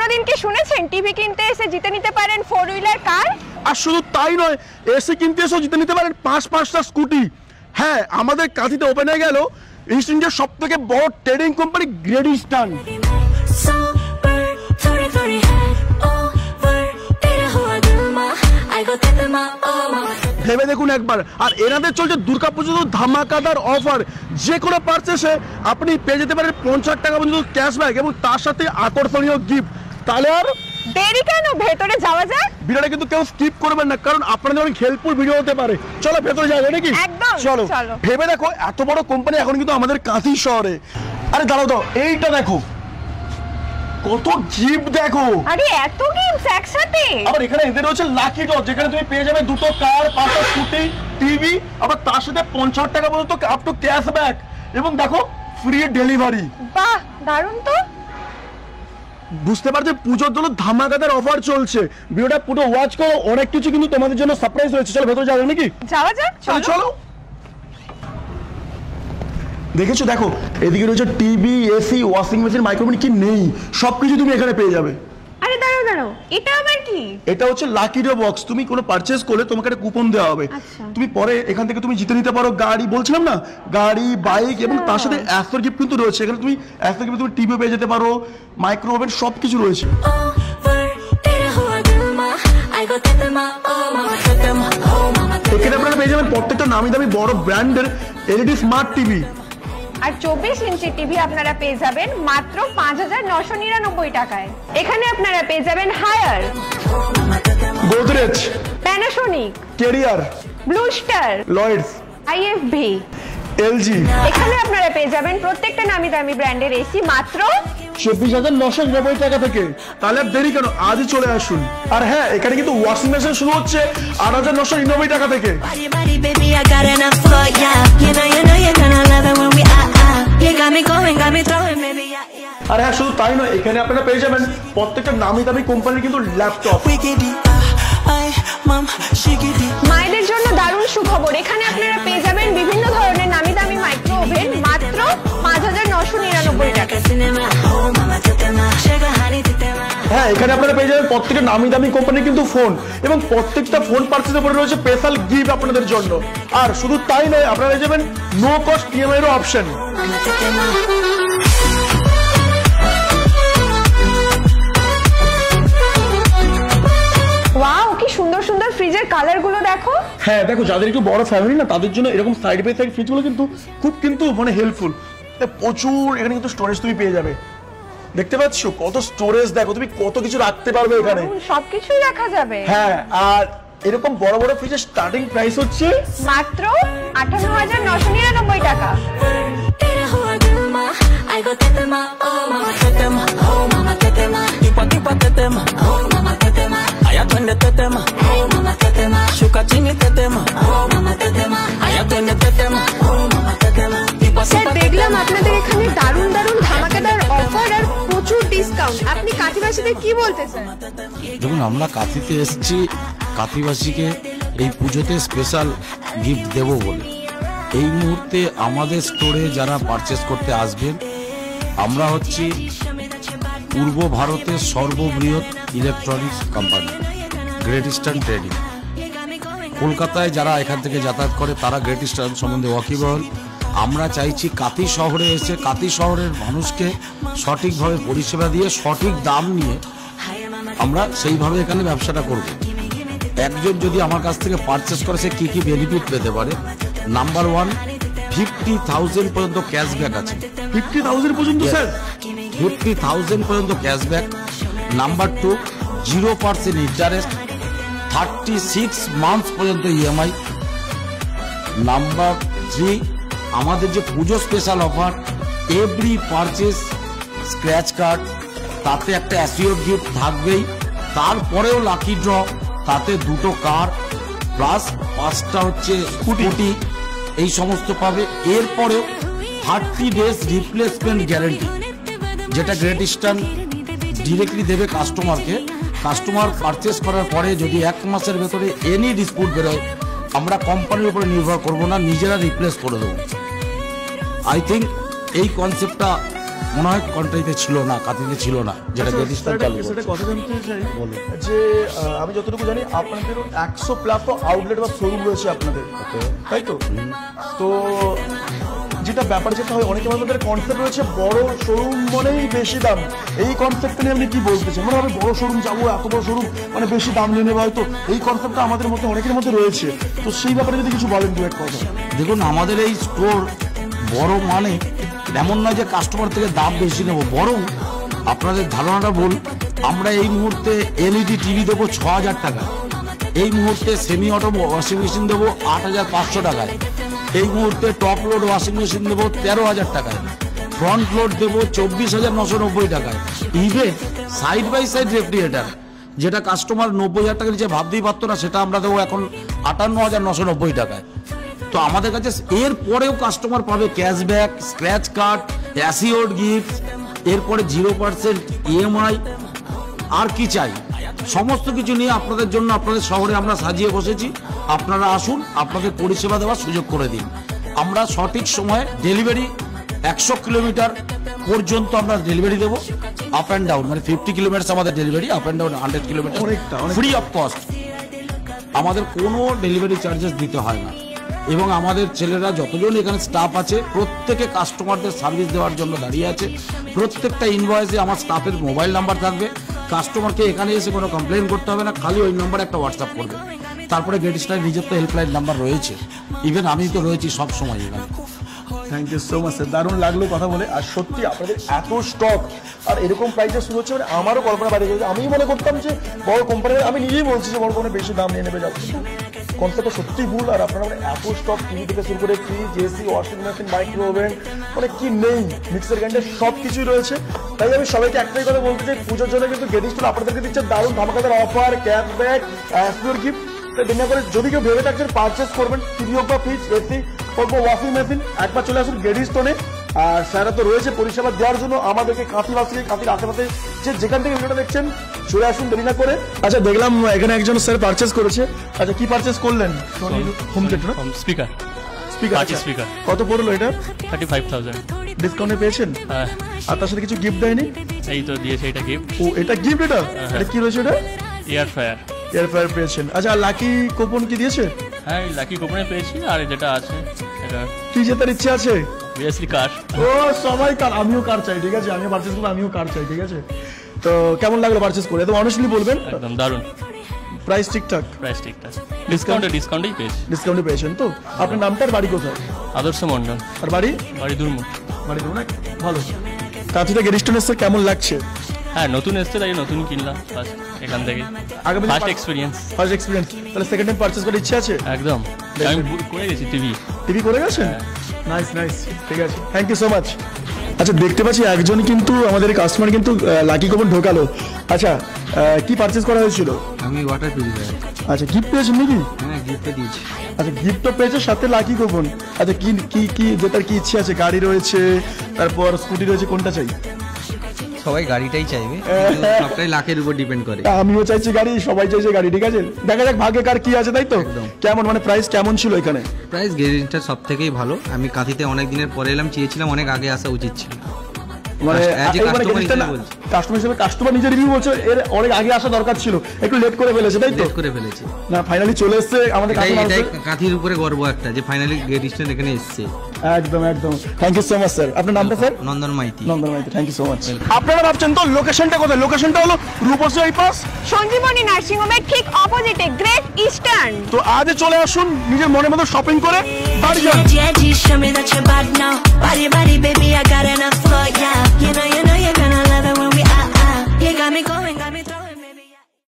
কোনোদিন কি শুনেছেন টিভি কিনতে এসে জিতে নিতে পারেন 4 হুইলার কার? আর শুধু তাই নয়, এসে কিনতে এসেও জিতে নিতে পারেন 5-5টা স্কুটি। হ্যাঁ, আমাদের কাঁথিতে ওপেন হয়ে গেল ইস্ট ইন্ডিয়ার সব থেকে বড় ট্রেডিং কোম্পানি গ্রেট ইস্টার্ন। ভেবে দেখুন একবার। আর এনাদের চলছে দুর্গাপুজো ধামাকাদার অফার। যে কোনো পারচেসে আপনি পেয়ে যেতে পারেন 50 টাকা পর্যন্ত ক্যাশব্যাক এবং তার সাথে আকর্ষণীয় গিফট। তাহলে আর দেরি কেন, ভেতরে যাওয়া যাক। ভিডিওটা কিন্তু কেউ স্কিপ করবেন না, কারণ আপনাদের অনেক হেল্পফুল ভিডিও হতে পারে। চলো ভেতরে যাবে নাকি? একদম চলো। ভেবে দেখো এত বড় কোম্পানি এখন কিন্তু আমাদের কাঁথি শহরে। আরে দাঁড়াও, এইটা দেখো কত গিফট দেখো। আরে এত গিফট একসাথে। আবার এখানে এদের রয়েছে লাকি ড্র, যেখানে তুমি পেয়ে যাবে 2টো কার, 5টা স্কুটি, টিভি, আবার তার সাথে 50 টাকা পর্যন্ত আপ টু ক্যাশব্যাক এবং দেখো ফ্রি ডেলিভারি। বাহ, দারুণ তো। বুঝতে পারছো পুজোর জন্য ধামাকাদার অফার চলছে। ভিডিওটা পুরো ওয়াচ করো, অনেক কিছু কিন্তু তোমাদের জন্য সারপ্রাইজ রয়েছে। চলো ভেতরে যাবে নাকি? যাওয়া যাক, চলো। দেখেছো, দেখো এদিকে রয়েছে TV, AC, washing machine, micro oven, কি নেই সবকিছু তুমি এখানে পেয়ে যাবে। আরে দাঁড়াও, এটা আবার কি? এটা হচ্ছে লাকি ড্র বক্স। তুমি কোনো পারচেজ করলে তোমাকে একটা কুপন দেওয়া হবে। তুমি পরে এখান থেকে তুমি জিতে নিতে পারো গাড়ি, বলছিলাম না, গাড়ি, বাইক এবং তার সাথে অ্যাসর গিফট কিন্তু রয়েছে। এখানে তুমি অ্যাসর গিফট তুমি টিভি পেয়ে যেতে পারো, মাইক্রোওভেন, সবকিছু রয়েছে। এখানে আপনারা পেয়ে যাবেন প্রত্যেকটা নামি দামি বড় ব্র্যান্ডের এলইডি স্মার্ট টিভি। আর 24 ইঞ্চি টিভি আপনারা পেয়ে যাবেন মাত্র 5999 টাকায়। এখানে আপনারা পেয়ে যাবেন Haier, Godrej, Panasonic, Carrier, Blue Star, Lloyds, IFB, LG. এখানে আপনারা পেয়ে যাবেন প্রত্যেকটা নামি দামি ব্র্যান্ডের এসি মাত্র 24,990 টাকা থেকে। তাহলে আর দেরি কেন, আজই চলে আসুন। আর হ্যাঁ, এখানে কিন্তু ওয়াশিং মেশিন শুরু হচ্ছে 8,990 টাকা থেকে। আর হ্যাঁ, শুধু তাই নয়, এখানে আপনারা পেয়ে যাবেন প্রত্যেকটা নামি দামি কোম্পানির কিন্তু ল্যাপটপ। মায়েদের জন্য দারুণ সুখবর। এখানে আপনারা পেয়ে যাবেন বিভিন্ন ধরনের নামি দামি মাইক্রো ওভেন মাত্র 5999 টাকা। হ্যাঁ, এখানে আপনারা পেয়ে যাবেন প্রত্যেকটা নামি দামি কোম্পানির কিন্তু ফোন এবং প্রত্যেকটা ফোন পার্চেসের উপরে রয়েছে স্পেশাল গিফট আপনাদের জন্য। আর শুধু তাই নয়, আপনারা পেয়ে যাবেন নো কস্ট ইএমআই এর অপশন। ওয়াও, কি সুন্দর সুন্দর ফ্রিজের কালার গুলো দেখো। হ্যাঁ দেখো, যাদের একটু বড় ফ্যামিলি না, তাদের জন্য এরকম সাইড বাই সাইড ফ্রিজগুলো কিন্তু খুব মানে হেল্পফুল। প্রচুর এখানে কিন্তু স্টোরেজ তুমি পেয়ে যাবে। দেখতে পাচ্ছ কত স্টোরেজ, দেখো তুমি কত কিছু রাখতে পারবে এখানে, সবকিছুই রাখা যাবে। হ্যাঁ, আর এরকম বড় বড় ফ্রিজের স্টার্টিং প্রাইস হচ্ছে মাত্র 58,999 টাকা। দেখলাম আপনাদের এখানে দারুণ দারুণ ধামাকাদার অফার আর প্রচুর ডিসকাউন্ট। আপনি কাঁথিবাসীদের কি বলতে চান? দেখুন, আমরা কাঁথিতে এসেছি কাঁথিবাসীকে এই পুজোতে স্পেশাল গিফট দেব বলে। এই মুহূর্তে আমাদের স্টোরে যারা পারচেস করতে আসবেন, আমরা হচ্ছি পূর্ব ভারতের সর্ববৃহৎ electronics company great eastern trading. কলকাতায় যারা এখান থেকে যাতায়াত করে তারা গ্রেট ইস্টার্ন সম্বন্ধে ওয়াকিবহাল। আমরা চাইছি কাঁথি শহরে এসে কাঁথি শহরের মানুষকে সঠিকভাবে পরিষেবা দিয়ে সঠিক দাম নিয়ে আমরা সেইভাবে এখানে ব্যবসাটা করব। একজন যদি আমার কাছ থেকে পারচেস করে সে কি বেনিফিট পেতে পারে? নাম্বার 1, 50,000 পর্যন্ত ক্যাশব্যাক আছে। 50,000 পর্যন্ত স্যার? 50,000 পর্যন্ত ক্যাশব্যাক। নাম্বার 2, 0% ইন্টারেস্ট, 36 মান্থস পর্যন্ত ইএমআই। নাম্বার 3, আমাদের যে পুজো special offer, every purchase scratch card, তাতে একটা অ্যাসিওর গিফট থাকবেই। তারপরেও লাকি ড্র, তাতে 2টো কার প্লাস 5টা হচ্ছে স্কুটি, এই সমস্ত পাবে। এরপরেও 30 ডেজ রিপ্লেসমেন্ট গ্যারেন্টি, যেটা গ্রেট ইস্টার্ন ডিরেক্টলি দেবে কাস্টমারকে। কাস্টমার পারচেস করার পরে যদি 1 মাসের ভেতরে এনি ডিসপুট বেরোয়, আমরা কোম্পানির উপরে নির্ভর করব না, নিজেরা রিপ্লেস করে দেবো। আই থিঙ্ক এই কনসেপ্টটা মনে হয় কন্ট্রাক্টে ছিল না, কাতিতে ছিল না, যেটা গেটিস্টান চালু সেটা করছে। কথা জানতে চাই যে আমি যতটুকু জানি আপনাদের 100+ তো আউটলেট বা শোরুম রয়েছে আপনাদের, তাই তো? তো যেটা ব্যাপার যেটা হয়, অনেকে আমাদের কনসেপ্ট রয়েছে বড় শোরুম মানেই বেশি দাম। এই কনসেপ্ট নিয়ে আপনি কি বলতে চান? মানে আমি বড় শোরুম যাবো, এত বড় শোরুম মানে বেশি দাম নিয়ে নেবো, হয়তো এই কনসেপ্টটা আমাদের মধ্যে অনেকের মধ্যে রয়েছে। তো সেই ব্যাপারে যদি কিছু বলেন দু এক কথা। দেখুন, আমাদের এই স্টোর বড় মানে এমন নয় যে কাস্টমার থেকে দাম বেশি নেবো, বরং আপনাদের ধারণাটা ভুল। আমরা এই মুহূর্তে LED টিভি দেবো 6,000 টাকা, এই মুহূর্তে সেমি অটো ওয়াশিং মেশিন দেবো 8,500 টাকায়, এই মুহূর্তে টপ লোড ওয়াশিং মেশিন দেবো 13,000 টাকায়, ফ্রন্ট লোড দেবো 24,990 টাকায়। Even side by side refrigerator, যেটা কাস্টমার 90,000 টাকা নিচে ভাবতেই পারতো না, সেটা আমরা দেবো এখন 58,990 টাকায়। তো আমাদের কাছে এর পরেও কাস্টমার পাবে cashback, scratch card, assured gift, এরপরে 0% EMI। আর কি চাই? সমস্ত কিছু নিয়ে আপনাদের জন্য আপনাদের শহরে আমরা সাজিয়ে বসেছি। আপনারা আসুন, আপনাদের পরিষেবা দেওয়ার সুযোগ করে দিন। আমরা সঠিক সময়ে ডেলিভারি 100 কিলোমিটার পর্যন্ত আমরা ডেলিভারি দেবো, আপ অ্যান্ড ডাউন, মানে 50 কিলোমিটার আমাদের delivery, up and down 100 kilometre, free of cost. আমাদের কোনো ডেলিভারি চার্জেস দিতে হয় না। এবং আমাদের ছেলেরা যতজন এখানে স্টাফ আছে, প্রত্যেকে কাস্টমারদের সার্ভিস দেওয়ার জন্য দাঁড়িয়ে আছে। প্রত্যেকটা ইনভয়েসে আমার স্টাফের মোবাইল নাম্বার থাকবে। কাস্টমারকে এখানে এসে কোনো কমপ্লেন করতে হবে না, খালি ওই নাম্বারে একটা হোয়াটসঅ্যাপ করবে। তারপরে গেটিস্টার নিজের তো হেল্পলাইন নাম্বার রয়েছে, ইভেন আমি তো রয়েছি সব সময় এখানে। Thank you so much sir, দারুণ লাগলো কথা বলে। আর সত্যি আপনাদের এত স্টক আর এরকম প্রাইসে শুরু হচ্ছে, মানে আমারও কল্পনা বাইরে গেছে। আমি মনে করতাম যে বড় কোম্পানি, আমি নিজেই বলছি যে বড় কোনো বেশি দাম নিয়ে নেবে, যাচ্ছে কনসেপ্টটা সত্যি ভুল। আর আপনারা মানে এত স্টক, টিভি থেকে শুরু করে fridge, AC, washing machine, micro oven, মানে কি নেই, মিক্সার গ্রাইন্ডার সব কিছুই রয়েছে। তাই আমি সবাইকে একটাই কথা বলতে চাই, পুজোর জন্য কিন্তু গেটিস্টার আপনাদেরকে দিচ্ছে দারুণ ধামাকাদার অফার, ক্যাশব্যাক, অ্যাসিওর গিফট। দিনে করে যদি কেউ ভেবে থাকছেন পারচেস করবেন টিভি হোক বা ফ্রিজ, এসি হোক বা ওয়াশিং মেশিন, একবার চলে আসুন গেটিস্টোনে। আর স্যারা তো রয়েছে পরিষেবা দেওয়ার জন্য আমাদেরকে কাঁথিবাসী, কাঁথির আশেপাশে যে যেখান থেকে ভিডিওটা দেখছেন চলে আসুন দেরি না করে। আচ্ছা, দেখলাম এখানে একজন স্যার পারচেস করেছে। আচ্ছা, কি পারচেস করলেন? Home theatre, speaker. স্পিকার কত পড়লো এটা? 35,000 ডিসকাউন্টে পেয়েছেন? হ্যাঁ। আর তার সাথে কিছু গিফট দেয়নি? এই তো দিয়েছে, এটা গিফট। ও, এটা গিফট? এটা এটা কি রয়েছে? এটা এয়ার ফ্রায়ার। এয়ার ফ্রায়ার পেয়েছেন। আচ্ছা, আর লাকি কুপন কি দিয়েছে? হ্যাঁ, লাকি কুপনে পেয়েছি। আর যেটা আছে এটা কি জেতার ইচ্ছে আছে? অবভিয়াসলি কার। ও সবাই কার, আমিও কার চাই, ঠিক আছে? আমিও পারচেস করবো, আমিও কার চাই, ঠিক আছে? তো কেমন লাগলো পারচেস করে? তো অনেস্টলি বলবেন। একদম দারুণ। প্রাইস ঠিকঠাক? প্রাইস ঠিকঠাক, ডিসকাউন্টেই পেয়েছি। ডিসকাউন্টে পেয়েছেন তো? আপনার নামটা আর বাড়ি কোথায়? আদর্শ মন্ডল। আর বাড়ি? বাড়ি দুর্মুখ। বাড়ি দূর না? ভালো। কাঁথিটা গেটিস্টোনে এসে কেমন লাগছে? হ্যাঁ, নতুন এসছে, তাই নতুন কিনলাম ফার্স্ট এখান থেকে। আগামী ফার্স্ট এক্সপিরিয়েন্স। তাহলে সেকেন্ড টাইম পারচেস করার ইচ্ছে আছে? একদম, আমি করে গেছি। টিভি করে গেছেন? নাইস, ঠিক আছে, থ্যাংক ইউ সো মাচ। আচ্ছা, দেখতে পাচ্ছি একজন কিন্তু আমাদের কাস্টমার কিন্তু লাকি কুপন ঢোকালো। আচ্ছা, কি পারচেস করা হয়েছিল? আমি ওয়াটার পিউরিফায়ার। আচ্ছা, গিফট পেয়েছেন নাকি? হ্যাঁ, গিফটে দিয়েছি। আচ্ছা, গিফট তো পেয়েছে, সাথে লাকি কুপন। আচ্ছা, কি কি কি জেতার কি ইচ্ছে আছে? গাড়ি রয়েছে, তারপর স্কুটি রয়েছে, কোনটা চাই? সবাই গাড়িটাই চাইবে, সবটাই লাখের উপর ডিপেন্ড করে। আমিও চাইছি গাড়ি, সবাই চাইছে গাড়ি, ঠিক আছে? দেখা যাক ভাগ্যে কার কি আছে, তাই তো? কেমন মানে প্রাইস কেমন ছিল এখানে? প্রাইস গেটিস্টার সব থেকেই ভালো। আমি কাঁথিতে অনেক দিনের পরে এলাম, চেয়েছিলাম অনেক আগে আসা উচিত ছিল। মানে কাস্টমার হিসেবে কাস্টমার নিজের রিভিউ বলছে এর অনেক আগে আসা দরকার ছিল, একটু লেট করে ফেলেছে, তাই তো? লেট করে ফেলেছে না, ফাইনালি চলে এসেছে আমাদের এটাই কাঁথির উপরে গর্ব একটা, যে ফাইনালি গেটিস্টার এখানে এসেছে। একদম। Thank you so much sir. আপনার নামটা sir? Nandan Maiti. Thank you so much. আপনারা ভাবছেন তো লোকেশনটা কোথায়? লোকেশনটা হলো রূপসী বাইপাস, সঞ্জীবনী নার্সিং হোমের ঠিক অপোজিটে, গ্রেট ইস্টার্ন। তো আজ চলে আসুন, নিজের মনের মতো শপিং করে বাড়ি যান। Show me that you're bad now. Body, baby, I got enough.